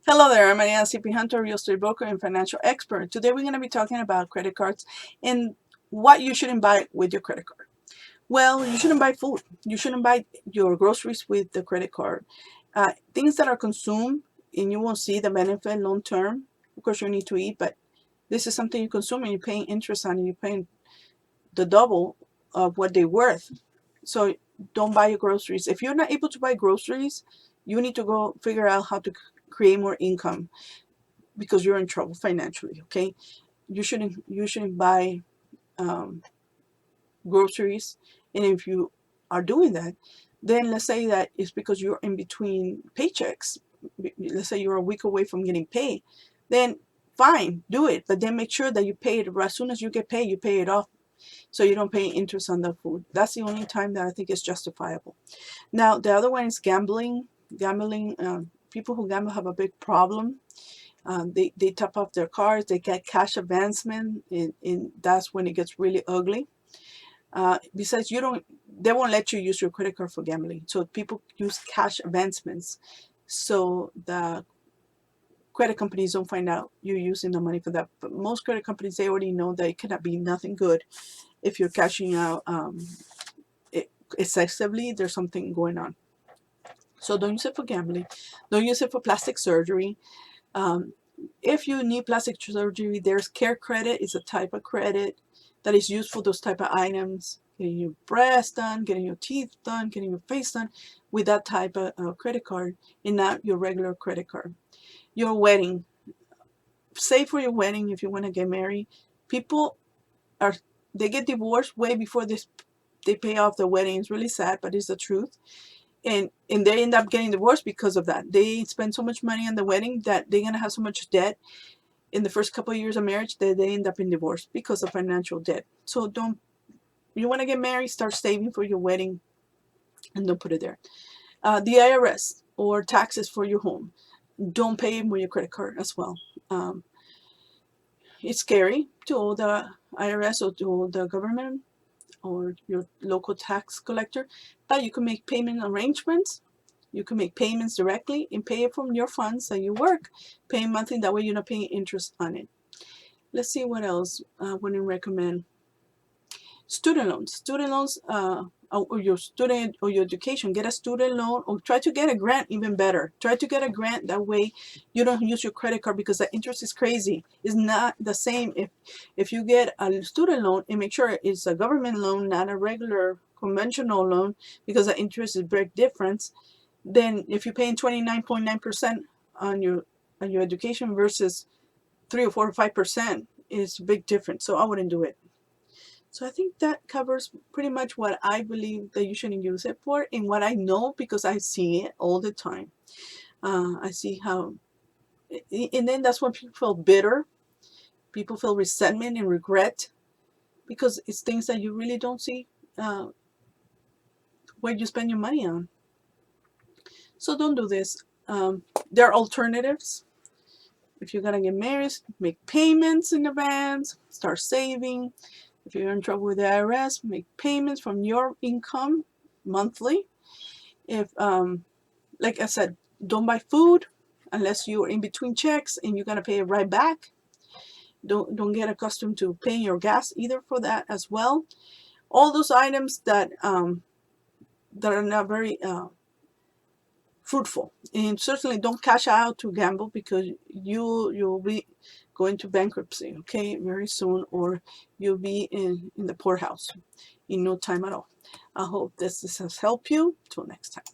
Hello there, I'm Ariana CP Hunter, real estate broker and financial expert. Today we're going to be talking about credit cards and what you shouldn't buy with your credit card. Well, you shouldn't buy food. You shouldn't buy your groceries with the credit card. Things that are consumed and you won't see the benefit long term. Of course, you need to eat, but this is something you consume and you're paying interest on and you're paying the double of what they're worth. So don't buy your groceries. If you're not able to buy groceries, you need to go figure out how to create more income because you're in trouble financially. Okay, you shouldn't buy um, groceries, and if you are doing that, then let's say that it's because you're in between paychecks. Let's say you're a week away from getting paid, then fine, do it, but then make sure that you pay it as soon as you get paid. You pay it off so you don't pay interest on the food. That's the only time that I think is justifiable. Now the other one is gambling. People who gamble have a big problem. They top off their cards, they get cash advancement, and that's when it gets really ugly. Besides, they won't let you use your credit card for gambling. So people use cash advancements, so the credit companies don't find out you're using the money for that. But most credit companies, they already know that it cannot be nothing good if you're cashing out excessively. There's something going on. So don't use it for gambling. Don't use it for plastic surgery. Um, if you need plastic surgery, there's care credit. It's a type of credit that is used for those type of items. Getting your breast done, getting your teeth done, getting your face done with that type of credit card and not your regular credit card. Your wedding. Save for your wedding if you want to get married. People are they get divorced way before they pay off the wedding. It's really sad, but it's the truth. And they end up getting divorced because of that. They spend so much money on the wedding that they're gonna have so much debt in the first couple of years of marriage that they end up in divorce because of financial debt. So don't you want to get married, start saving for your wedding and don't put it there. The IRS or taxes for your home, don't pay them with your credit card as well. um, it's scary to owe the IRS or to owe the government or your local tax collector, but you can make payment arrangements. You can make payments directly and pay it from your funds that you work, paying monthly. That way you're not paying interest on it. Let's see what else I wouldn't recommend. Student loans. Student loans, or your student or your education. Get a student loan or try to get a grant. Even better, try to get a grant. That way you don't use your credit card because the interest is crazy. It's not the same if you get a student loan, and make sure it's a government loan, not a regular conventional loan, because the interest is big difference. Then if you're paying 29.9% on your education versus 3 or 4 or 5%, it's a big difference. So I wouldn't do it. So I think that covers pretty much what I believe that you shouldn't use it for, and what I know because I see it all the time. I see how, and then that's when people feel bitter. People feel resentment and regret because it's things that you really don't see uh, where you spend your money on. So don't do this. There are alternatives. If you're gonna get married, make payments in advance, start saving. If you're in trouble with the IRS, make payments from your income monthly. If, like I said, don't buy food unless you're in between checks and you're gonna pay it right back. Don't get accustomed to paying your gas either for that as well. All those items that are not very fruitful, and certainly don't cash out to gamble because you'll be going to bankruptcy, okay, very soon, or you'll be in the poorhouse in no time at all. I hope this has helped you. Till next time.